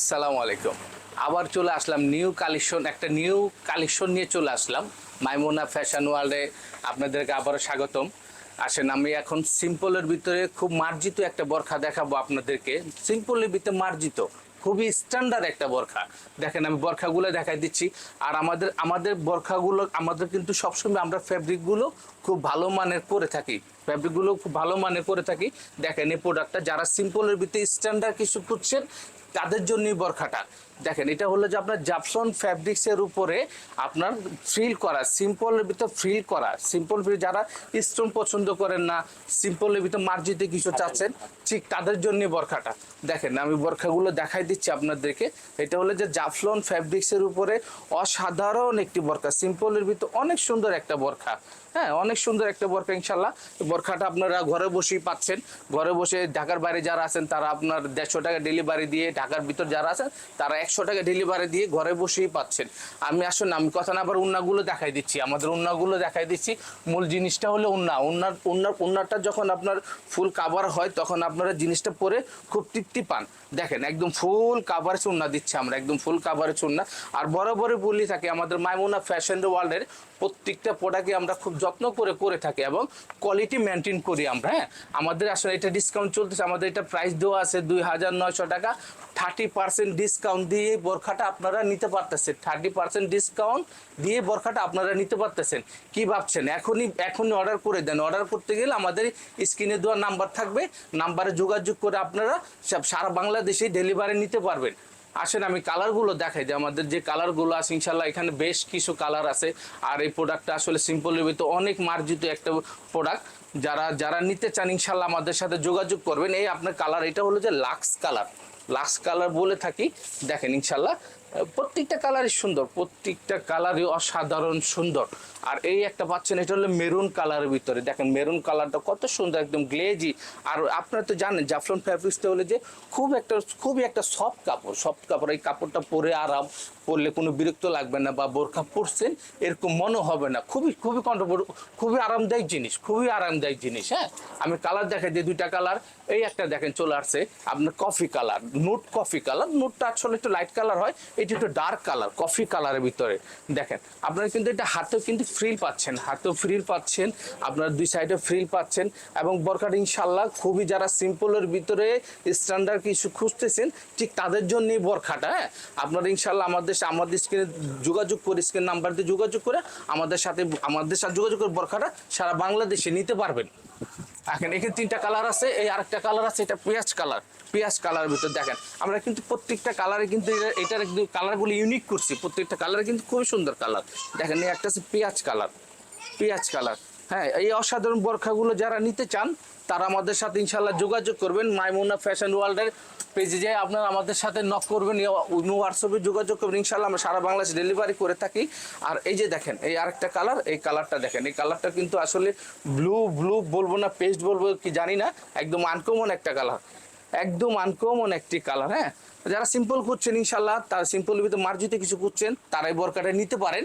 আসসালামু আলাইকুম। আবার চলে আসলাম নিউ কালেকশন নিয়ে চলে আসলাম মাইমুনা ফ্যাশন ওয়ার্ল্ডে। আপনাদেরকে আবারও স্বাগতম। আসেন, আমি এখন সিম্পলের ভিতরে খুব মার্জিত একটা বোরখা দেখাবো আপনাদেরকে। সিম্পলের ভিতরে মার্জিত, খুবই স্ট্যান্ডার্ড একটা বোরখা। দেখেন, আমি বোরখাগুলো দেখাই দিচ্ছি। আর আমাদের বোরখাগুলো আমাদের কিন্তু সবসময় আমরা ফ্যাব্রিকগুলো খুব ভালো মানের করে থাকি। দেখেন, এই প্রোডাক্টটা যারা সিম্পলের ভিতরে স্ট্যান্ডার্ড কিছু খুঁজছেন তাদের জন্যই বোরখাটা। দেখেন, এটা হলো যে আপনার জাপসন ফ্যাব্রিক্সের উপরে আপনার ফ্রিল করা, সিম্পলের ভিতর ফ্রিল করা। সিম্পল যারা স্টোন পছন্দ করেন না, সিম্পলের ভিতর মার্জিতে কিছু চাচ্ছেন, ঠিক তাদের জন্য বোরখাটা। দেখেন, আমি বোরখাগুলো দেখাই দিচ্ছি আপনাদেরকে। এটা হলো যে জাফলন ফ্যাব্রিক্সের উপরে অসাধারণ একটি বোরখা, সিম্পলের ভিতর অনেক সুন্দর একটা বোরখা। হ্যাঁ, অনেক সুন্দর একটা বোরখা। ইনশাল্লাহ বোরখাটা আপনারা ঘরে বসেই পাচ্ছেন। ঘরে বসে ঢাকার বাইরে যারা আছেন তারা আপনার 150 টাকা ডেলিভারি দিয়ে, ঢাকার ভিতর যারা আছেন তারা 100 টাকা ডেলিভারি দিয়ে ঘরে বসেই পাচ্ছেন। আমি কথা না আবার উন্নাগুলো দেখাই দিচ্ছি। আমাদের উন্নাগুলো দেখাই দিচ্ছি। মূল জিনিসটা হলো উন্নাটা যখন আপনার ফুল কাভার হয় তখন আপনারা জিনিসটা পরে খুব তৃপ্তি পান। দেখেন, একদম ফুল কাভারেজ উন্না দিচ্ছে আমরা, একদম ফুল কাভারেজ উন্না। আর বরাবরই বলি থাকি আমাদের মাইমুনা ফ্যাশন ওয়ার্ল্ডের প্রত্যেকটা প্রোডাক্টই আমরা খুব যত্ন করে থাকি এবং কোয়ালিটি মেনটেন করি আমরা। হ্যাঁ, আমাদের আসলে এটা ডিসকাউন্ট চলতেছে। আমাদের এটা প্রাইস দেওয়া আছে 2900 টাকা। 30% ডিসকাউন্ট দিয়ে বোরখাটা আপনারা নিতে পারতেছেন। 30% ডিসকাউন্ট দিয়ে বোরখাটা আপনারা নিতে পারতেছেন। কি ভাবছেন? এখনই অর্ডার করে দেন। অর্ডার করতে গেলে আমাদের স্ক্রিনে দেওয়া নাম্বার থাকবে, নাম্বারে যোগাযোগ করে আপনারা সারা বাংলাদেশে ডেলিভারি নিতে পারবেন। আসেন, আমি কালারগুলো দেখাই দিই। আমাদের যে কালারগুলো আছে ইনশাল্লাহ এখানে বেশ কিছু কালার আছে। আর এই প্রোডাক্টটা আসলে সিম্পলের ভিতরে অনেক মার্জিত একটা প্রোডাক্ট। যারা নিতে চান ইনশাল্লাহ আমাদের সাথে যোগাযোগ করবেন। এই আপনার কালার, এটা হলো যে লাক্স কালার বলে থাকি। দেখেন, ইনশাল্লাহ প্রত্যেকটা কালারই সুন্দর, প্রত্যেকটা কালারই অসাধারণ সুন্দর। আর এই একটা পাচ্ছেন, এটা হলো মেরুন কালারের ভিতরে। দেখেন, মেরুন কালারটা কত সুন্দর, একদম গ্লেজি। আর আপনারা তো জানেন জাফলন ফ্যাব্রিক্সটা হলে যে খুবই একটা সফট কাপড়। এই কাপড়টা পরে পরলে কোনো বিরক্ত লাগবে না, বা বোরখা পরছেন এরকম মনে হবে না। খুবই আরামদায়ক জিনিস। হ্যাঁ, আমি কালার দেখাই দিই, দুইটা কালার। এই একটা দেখেন চলে আসছে আপনার কফি কালার, নোটটা আসলে একটু লাইট কালার হয়, এটা একটু ডার্ক কালার, কফি কালারের ভিতরে। দেখেন, আপনারা কিন্তু এটা হাতেও কিন্তু ফ্রিল পাচ্ছেন, আপনার দুই সাইডে ফ্রিল পাচ্ছেন। এবং বোরখাটা ইনশাল্লাহ খুবই, যারা সিম্পলের ভিতরে স্ট্যান্ডার্ড কিছু খুঁজতেছেন ঠিক তাদের জন্যই বোরখাটা। হ্যাঁ, আপনারা ইনশাল্লাহ আমাদের স্ক্রিনে যোগাযোগ করে, স্ক্রিন নাম্বার দিয়ে যোগাযোগ করে আমাদের সাথে যোগাযোগ করে বোরখাটা সারা বাংলাদেশে নিতে পারবেন। এখন এখানে 3টা কালার আছে। এই আরেকটা কালার আছে, এটা পেঁয়াজ কালারের ভিতরে। দেখেন, আমরা কিন্তু প্রত্যেকটা কালারে কিন্তু এটার কালারগুলো ইউনিক করছি। প্রত্যেকটা কালারে কিন্তু খুবই সুন্দর কালার। দেখেন, এই একটা আছে পেঁয়াজ কালার। হ্যাঁ, এই অসাধারণ বোরখাগুলো যারা নিতে চান তারা আমাদের সাথে ইনশাল্লাহ যোগাযোগ করবেন। মাইমুনা ফ্যাশন ওয়ার্ল্ডের পেজে যাই আপনারা আমাদের সাথে নক করবেন, হোয়াটসঅ্যাপে যোগাযোগ করবেন। ইনশাল্লাহ আমরা সারা বাংলাদেশে ডেলিভারি করে থাকি। আর এই যে দেখেন, এই আরেকটা কালার, এই কালারটা দেখেন। এই কালারটা কিন্তু আসলে ব্লু বলবো না, পেস্ট বলবো কি জানি না, একদম আনকমন একটি কালার। হ্যাঁ, যারা সিম্পল করছেন ইনশাল্লাহ, তারা সিম্পলের ভিতরে মার্জিতে কিছু করছেন তারাই বোরকাটা নিতে পারেন।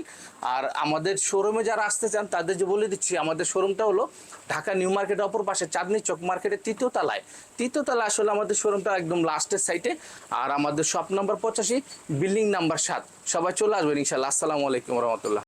আর আমাদের শোরুমে যারা আসতে চান তাদের যে বলে দিচ্ছি, আমাদের শোরুমটা হলো ঢাকা নিউ মার্কেটের অপর পাশে চাঁদনী চক মার্কেটের তৃতীয় তলায় আসলে আমাদের শোরুমটা একদম লাস্টের সাইটে। আর আমাদের শপ নাম্বার 85, বিল্ডিং নাম্বার 7। সবাই চলে আসবেন ইনশাল্লাহ। আসসালামু আলাইকুম রহমতুল্লাহ।